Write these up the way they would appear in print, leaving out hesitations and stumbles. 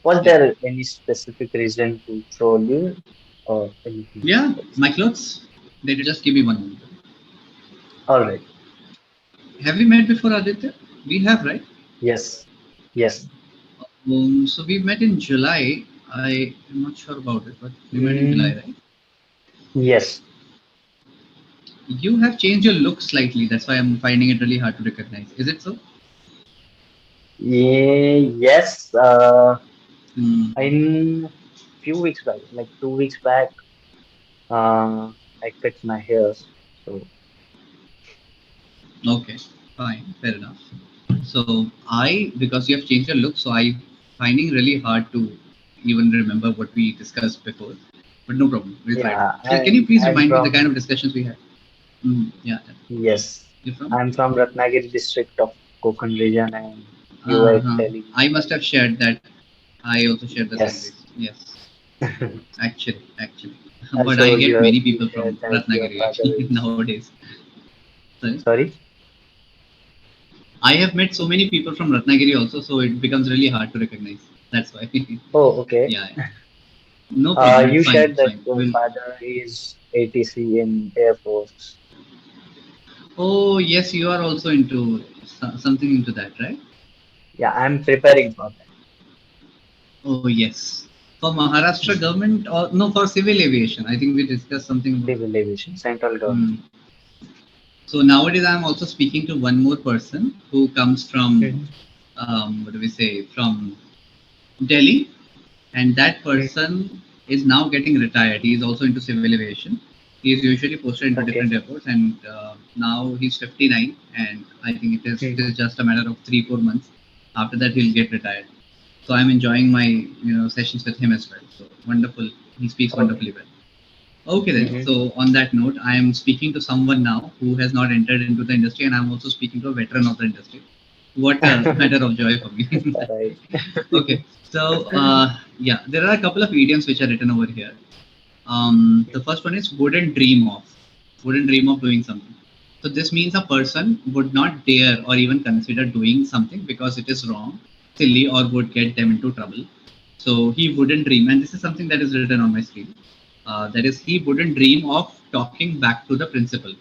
Was Yeah. there any specific reason to troll you or anything Yeah, else? my clothes. Just give me one moment. All right. Have we met before, Aditya? We have, right? Yes. Yes. So we met in July. I am not sure about it, but we met in July, Mm, right? yes. You have changed your look slightly. That's why I'm finding it really hard to recognize. Is it so? Yes. Hmm. In few weeks back, like 2 weeks back, I cut my hairs. So Okay, fine, fair enough. So because you have changed your look, so I finding really hard to even remember what we discussed before. But no problem, we'll try to. yeah, Can you please I'm remind me the kind from of discussions we had? Yeah, yeah. yes, You're from? I'm from Ratnagiri district of Konkan region, and you were Uh-huh. telling I me must like have shared that. I also shared the same yes. place. Yes, actually. But I Also, get you many you people said from that your Ratnagiri father actually is nowadays. Sorry. sorry. I have met so many people from Ratnagiri also, so it becomes really hard to recognize. That's why. Oh, okay. Yeah. No problem. You It's fine. said It's that fine. your We'll. father is ATC in Air Force. Oh yes, you are also into something into that, right? Yeah, I'm preparing for that. Oh yes. For Maharashtra government or no for civil aviation. I think we discussed something about that. Civil aviation, central Hmm. government. So nowadays I'm also speaking to one more person who comes from Mhm. what do we say from Delhi, and that Mhm. person is now getting retired. He is also into civil aviation. He is usually posted into Okay. different airports, and now he's 59, and I think it is Mhm. just a matter of 3-4 months. After that, he'll get retired. So I'm enjoying my sessions with him as well. So wonderful. He speaks Okay. wonderfully well. Okay then. Mhm. So on that note, I am speaking to someone now who has not entered into the industry, and I'm also speaking to a veteran of the industry. What a matter of joy for me. Right. Okay, so yeah, there are a couple of idioms which are written over here. The first one is wouldn't dream of, wouldn't dream of doing something. So this means a person would not dare or even consider doing something because it is wrong, silly, or would get them into trouble. So he wouldn't dream, and this is something that is written on my screen. That is, he wouldn't dream of talking back to the principal.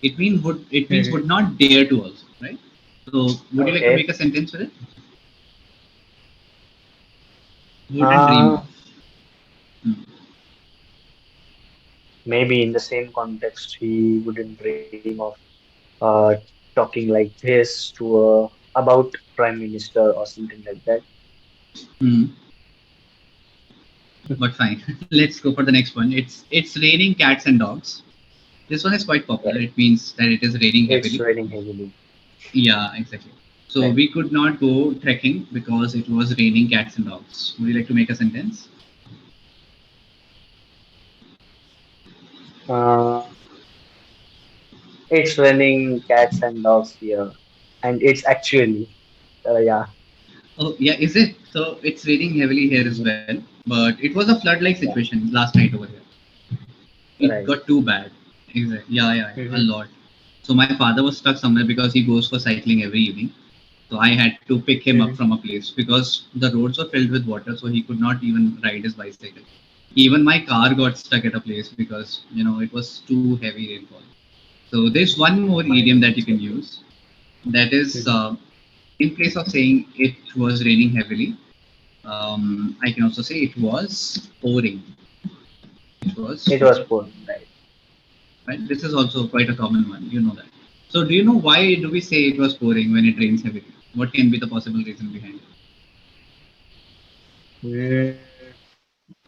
It means would Mhm. not dare to also, right? So would you like to make Okay. a sentence with it? Wouldn't dream Uh, of. Hmm. Maybe in the same context, he wouldn't dream of uh, talking like this to about prime minister or something like that. Hmm. But fine. Let's go for the next one. It's raining cats and dogs. This one is quite popular. Right. It means that it is raining It's heavily. raining heavily. Yeah, exactly. So Right. we could not go trekking because it was raining cats and dogs. Would you like to make a sentence? Uh, it's raining cats and dogs here, and it's actually yeah. Oh, yeah, is it? So it's raining heavily here as Mhm. well. But it was a flood-like Yeah. situation last night over here. It Right. got too bad. Exactly. Yeah, a Hmm. lot. So my father was stuck somewhere because he goes for cycling every evening. So I had to pick him up Hmm. from a place because the roads were filled with water, so he could not even ride his bicycle. Even my car got stuck at a place because it was too heavy rainfall. So there's one more idiom Mine that you can also. use. That is, Mhm. in place of saying it was raining heavily, I can also say it was pouring. It was It was pouring. pouring, right? Right? This is also quite a common one. You know that. So do you know why do we say it was pouring when it rains heavily? What can be the possible reason behind it?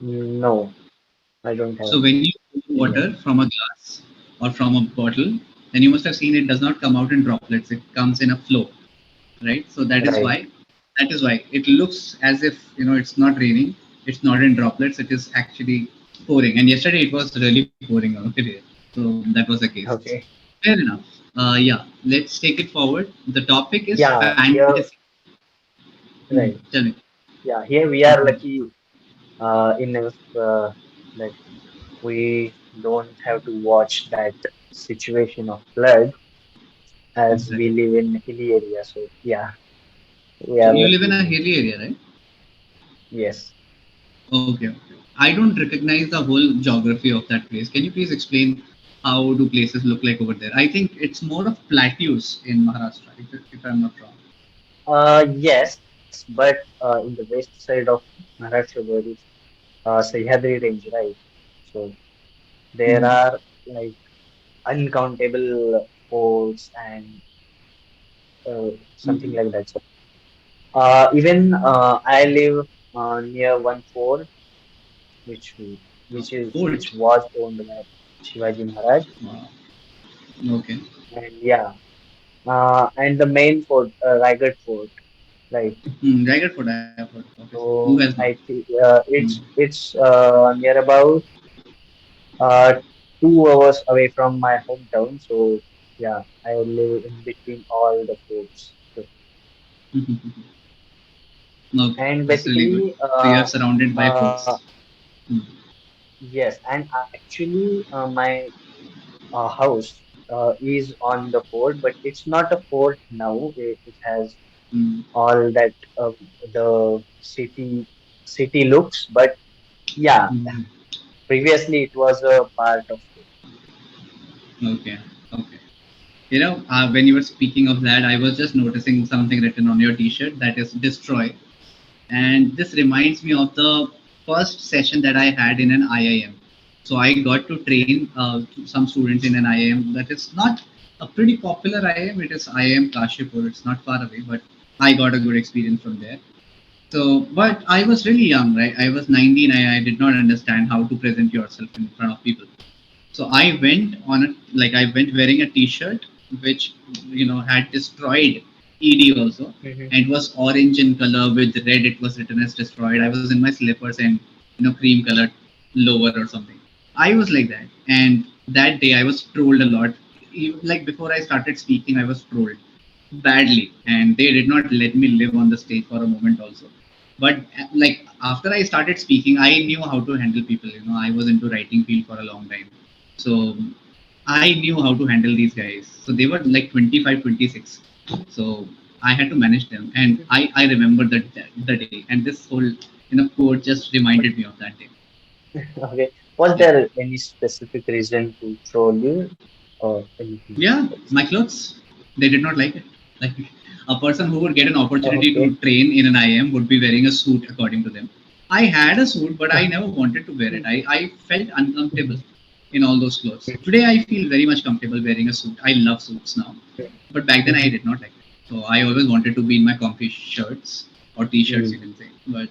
Mm, no, I don't have So any when you pour idea. water from a glass or from a bottle, then you must have seen it does not come out in droplets. It comes in a flow, right? So Right. that is why it looks as if it's not raining. It's not in droplets. It is actually pouring. And yesterday it was really pouring out here. So that was the case. Okay. Fair enough. Yeah, let's take it forward. The topic is Yeah, fantasy. here, right. Tell me. Yeah, here we are lucky enough that we don't have to watch that situation of flood as we Exactly. live in hilly area. So yeah, we So are you live in lucky a enough. hilly area, right? Yes. Okay, okay. I don't recognize the whole geography of that place. Can you please explain how do places look like over there? I think it's more of plateaus in Maharashtra, if I'm not wrong. Yes, but in the west side of Maharashtra, there is Sahyadri range, right? So there Hmm. are like uncountable forts and something Hmm. like that. So even I live near one fort, which which Fort. was owned by Shivaji Maharaj, Wow. Okay. and yeah, and the main fort, Raigad Fort, right? Raigad Fort, I have heard. Okay. Who has So not? I think Hmm. it's near about uh 2 hours away from my hometown. So yeah, I live in between all the forts. So, Okay, and that's really good. basically, So you are surrounded by uh, forts. Hmm. yes, and actually, my house is on the fort, but it's not a fort now. It has Hmm. all that the city looks, but yeah, Hmm. previously it was a part of it. Okay. Okay. When you were speaking of that, I was just noticing something written on your T-shirt that is "destroy," and this reminds me of the first session that I had in an IIM. So I got to train some students in an IIM that is not a pretty popular IIM. It is IIM Kashipur. It's not far away, but I got a good experience from there. So, but I was really young, right? I was 19. I did not understand how to present yourself in front of people. So I went on a like I went wearing a T-shirt which had destroyed ED also, Mhm. and it was orange in color with red. It was written as destroyed. I was in my slippers and cream colored lower or something. I was like that, and that day I was trolled a lot. Like before I started speaking, I was trolled badly, and they did not let me live on the stage for a moment also. But like after I started speaking, I knew how to handle people. I was into writing field for a long time, so I knew how to handle these guys. So they were like 25, 26. So I had to manage them, and I remember the day, and this whole quote just reminded me of that day. Okay. Was Yeah. there any specific reason to troll you or anything Yeah, else? my clothes, they did not like it. Like a person who would get an opportunity to Okay. train in an IM would be wearing a suit according to them. I had a suit, but I never wanted to wear it. I felt uncomfortable in all those clothes. Today I feel very much comfortable wearing a suit. I love suits now. But back then I did not like it. So I always wanted to be in my comfy shirts or t-shirts you can say. But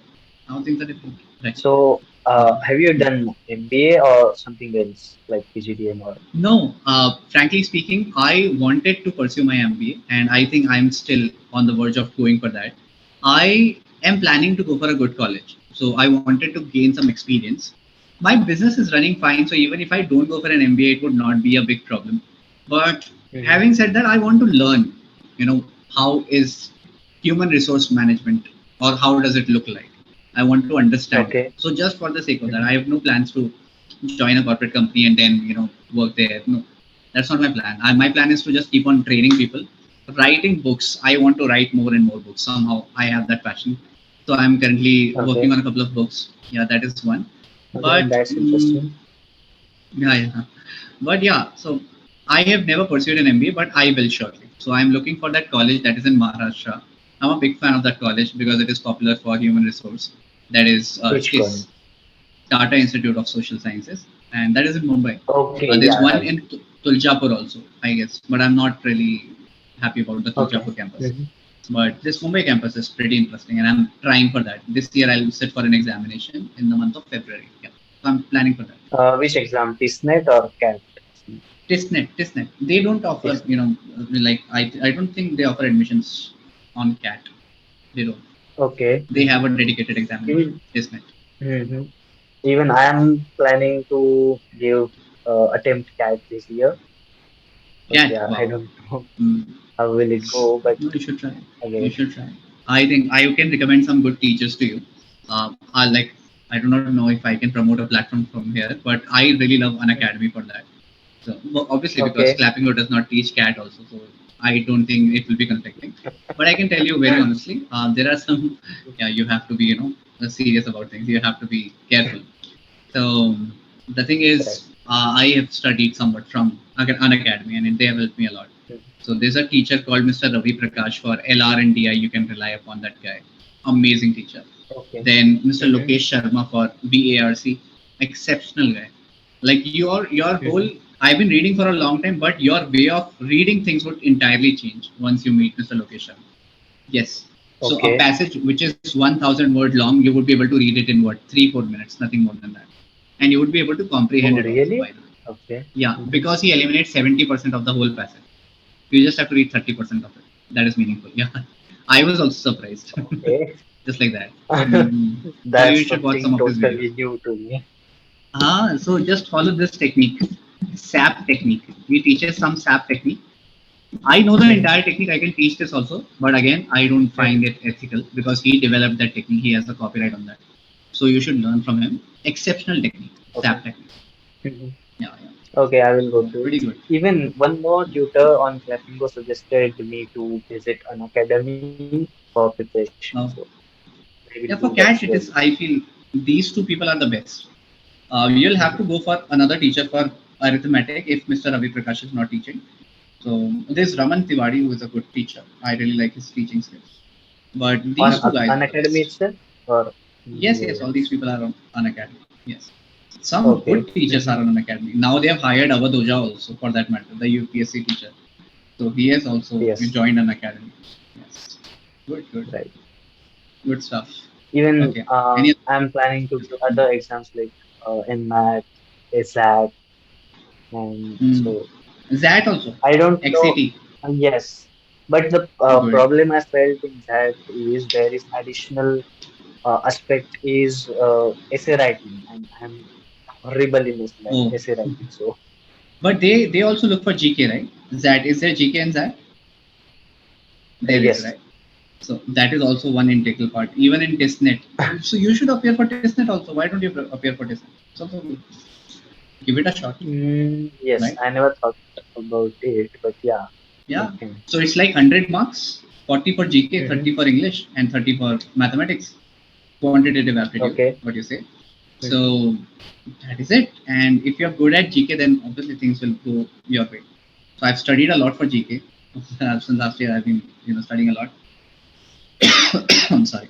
now things are different. Right. So, Yeah. have you done MBA or something else like PGDM or? No, frankly speaking, I wanted to pursue my MBA, and I think I'm still on the verge of going for that. I am planning to go for a good college, so I wanted to gain some experience. My business is running fine, so even if I don't go for an MBA, it would not be a big problem. But Mhm. having said that, I want to learn, how is human resource management, or how does it look like? I want to understand it. Okay. So just for the sake of that, I Mhm. have no plans to join a corporate company and then work there. No, that's not my plan. My plan is to just keep on training people, writing books. I want to write more and more books. Somehow I have that passion, so I'm currently working Okay. on a couple of books. Yeah, that is one. Okay. But That's interesting. yeah, yeah. But yeah, so I have never pursued an MBA, but I will shortly. So I'm looking for that college that is in Maharashtra. I'm a big fan of that college because it is popular for human resource. That is Which TIS, college? Tata Institute of Social Sciences, and that is in Mumbai. Okay. There's Yeah. one in Tuljapur also, I guess, but I'm not really happy about the Okay. Tuljapur campus. Mhm. But this Mumbai campus is pretty interesting, and I'm trying for that. This year I'll sit for an examination in the month of February. Yeah, so I'm planning for that. Which exam? TISNET or CAT? Testnet. They don't offer, TISNET. like I don't think they offer admissions on CAT. They don't. Okay. They have a dedicated examination. Even Testnet. mhm. Even I am planning to give attempt CAT this year, but CAT. yeah, I Wow. don't know Mm. how will it go. But No, you should try. You again, should try. I think I can recommend some good teachers to you. I like. I do not know if I can promote a platform from here, but I really love an academy for that. So well, obviously, because okay. Clapping does not teach CAT also, so I don't think it will be conflicting. But I can tell you very honestly, there are some. Yeah, you have to be. serious about things. You have to be careful. So the thing is, Right. I have studied somewhat from an academy, and they have helped me a lot. So there's a teacher called Mr. Ravi Prakash for LR and DI. You can rely upon that guy. Amazing teacher. Okay. Then Mr. Mm-hmm. Lokesh Sharma for BARC. Exceptional guy. Like your whole, Mm-hmm. I've been reading for a long time, but your way of reading things would entirely change once you meet Mr. Lokesh Sharma. Yes. So a Okay. passage which is 1,000 word long, you would be able to read it in what, 3-4 minutes, nothing more than that, and you would be able to comprehend Oh, it also. By really? the way, Okay. yeah, Mm-hmm. because he eliminates 70% of the whole passage. You just have to read 30% of it. That is meaningful. Yeah, I was also surprised, Okay. just like that. Mm. So you That's should watch some something of his videos. totally new to me. So just follow this technique, SAP technique. He teaches some SAP technique. I know the Mm-hmm. entire technique. I can teach this also, but again, I don't find Mm-hmm. it ethical because he developed that technique. He has the copyright on that, so you should learn from him. Exceptional technique, Okay. SAP technique. Mm-hmm. Yeah, yeah, Okay, I will go yeah, through it. pretty good. Even one more tutor on Clappingo suggested me to visit an academy for preparation. So Uh, I will do yeah, that for surely. CAT, it is. I feel these two people are the best. You'll have to Mm-hmm. go for another teacher for arithmetic if Mr. Ravi Prakash is not teaching. So there's Raman Tiwari who is a good teacher. I really like his teaching skills. But On these two guys an are the academy best. itself or Yes, yes, anywhere all these else? people are on academy. Yes. Some Okay. good teachers Mm-hmm. are on academy. Now they have hired Avadoja also, for that matter, the UPSC teacher. So he has also Yes. joined an academy. Yes. Good, good. Right. Good stuff. Even Okay. Any I'm planning to give other exams like in math, ASAT, and mm. so That also. I don't know. XAT. Yes, but the Good. problem I felt in that is there is additional aspect is essay writing, and I'm horrible in Oh. essay writing. So But they also look for GK, right? That is there GK and that? There is, yes, right? So that is also one integral part, even in testnet. So you should appear for testnet also. Why don't you appear for testnet? It's also good. Give it a shot, yes, right? I never thought about it, but yeah, Yeah. okay. So it's like 100 marks, 40 for GK, Mm-hmm. 30 for English, and 30 for mathematics, quantitative aptitude, Okay. what you say. Mm-hmm. So that is it. And if you're good at GK, then obviously things will go your way. So I've studied a lot for GK. Since last year, I've been studying a lot. I'm sorry.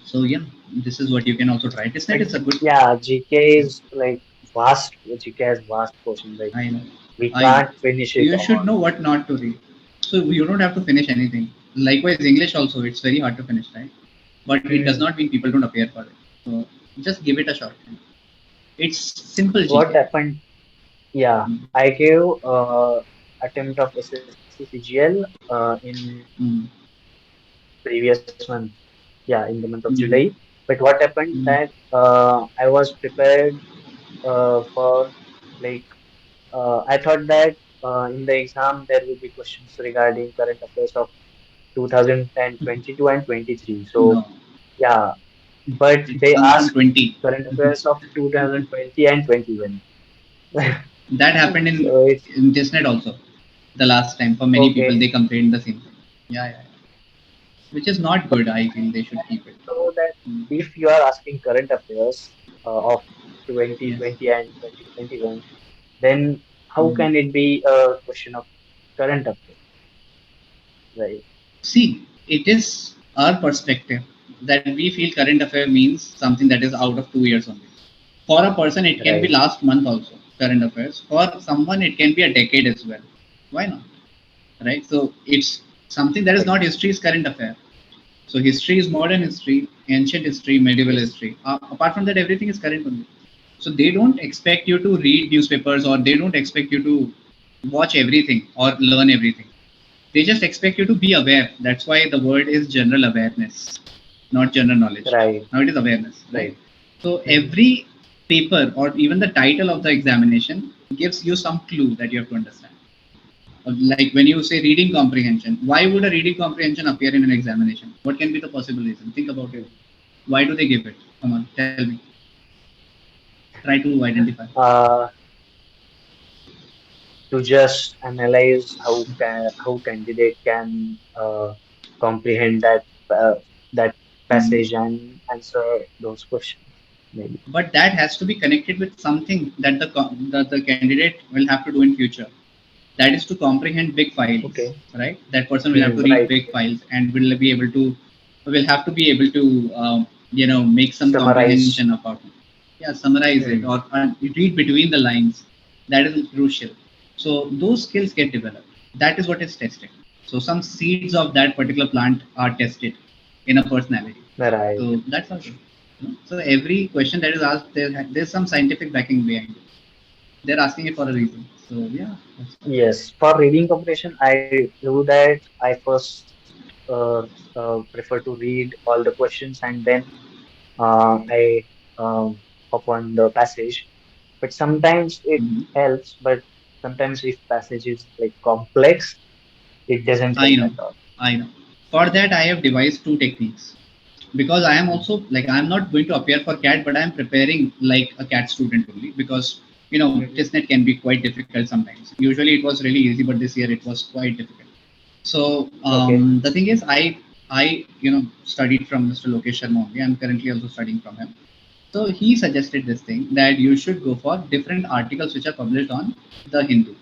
So yeah, this is what you can also try. Testnet But is a good. yeah, GK is like vast. GK has vast portion. Like I know. we I know. can't finish it You should all. know what not to read. So you don't have to finish anything. Likewise, English also, it's very hard to finish, right? But it does Mm. not mean people don't appear for it. So just give it a shot. It's simple What GK. happened? Yeah, Mm. I gave attempt of SSC CGL in Mm. previous month. Yeah, in the month of Mm. July. But what happened Mm. that I was prepared for like I thought that in the exam there will be questions regarding current affairs of 2022 and 23. So No, yeah, but it they comes from asked 20. current affairs of 2020 and 21. That happened So it's in testnet also. The last time, for many people, okay. they complained the same thing. Yeah, yeah, yeah. Which is not But good. I feel they should keep it. so that Mm. if you are asking current affairs of Yes. 2020 and 2021, then how Mm. can it be a question of current affairs, right? See, it is our perspective that we feel current affair means something that is out of 2 years only. For a person, it can be Right. last month also, current affairs. For someone, it can be a decade as well. Why not? Right? So it's something that is But not history, is current affair. So history is modern history, ancient history, medieval yes, history. Apart from that, everything is current only. So they don't expect you to read newspapers, or they don't expect you to watch everything or learn everything. They just expect you to be aware. That's why the word is general awareness, not general knowledge. right, Now it is awareness, right? right. So Mhm. every paper or even the title of the examination gives you some clue that you have to understand. Like when you say reading comprehension, why would a reading comprehension appear in an examination? What can be the possible reason? Think about it. Why do they give it? Come on, tell me. Try to identify. Uh, to just analyze how candidate can comprehend that Mhm. passage and answer those questions, maybe. But that has to be connected with something that the candidate will have to do in future. That is to comprehend big files, Okay. right? That person will have to read Right. big files and will have to be able to make some comprehension Summarize. about it. Yeah, summarize it or Hmm. read between the lines. That is crucial. So those skills get developed. That is what is tested. So some seeds of that particular plant are tested in a personality. So Right. that's how it is. So every question that is asked, there's some scientific backing behind it. They're asking it for a reason. So yeah, that's how it is. Yes. For reading comprehension, I do that. I first prefer to read all the questions and then I hop on the passage. But sometimes it Mhm. helps, but sometimes if passage is like complex, it doesn't I help know, at all. I know. For that, I have devised two techniques because I am also like I'm not going to appear for CAT, but I am preparing like a CAT student only because Mm-hmm. testnet can be quite difficult sometimes. Usually it was really easy, but this year it was quite difficult. So Okay. the thing is, I studied from Mr. Lokesh Sharma only. I'm currently also studying from him. So he suggested this thing that you should go for different articles which are published on the Hindu.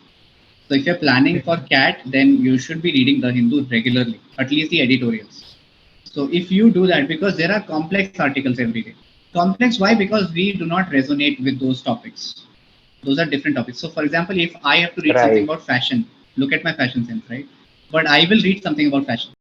So if you're planning for Mm-hmm. CAT, then you should be reading the Hindu regularly, at least the editorials. So if you do that, because there are complex articles every day. Complex, why? Because we do not resonate with those topics. Those are different topics. So for example, if I have to read something Right. about fashion, look at my fashion sense, right? But I will read something about fashion.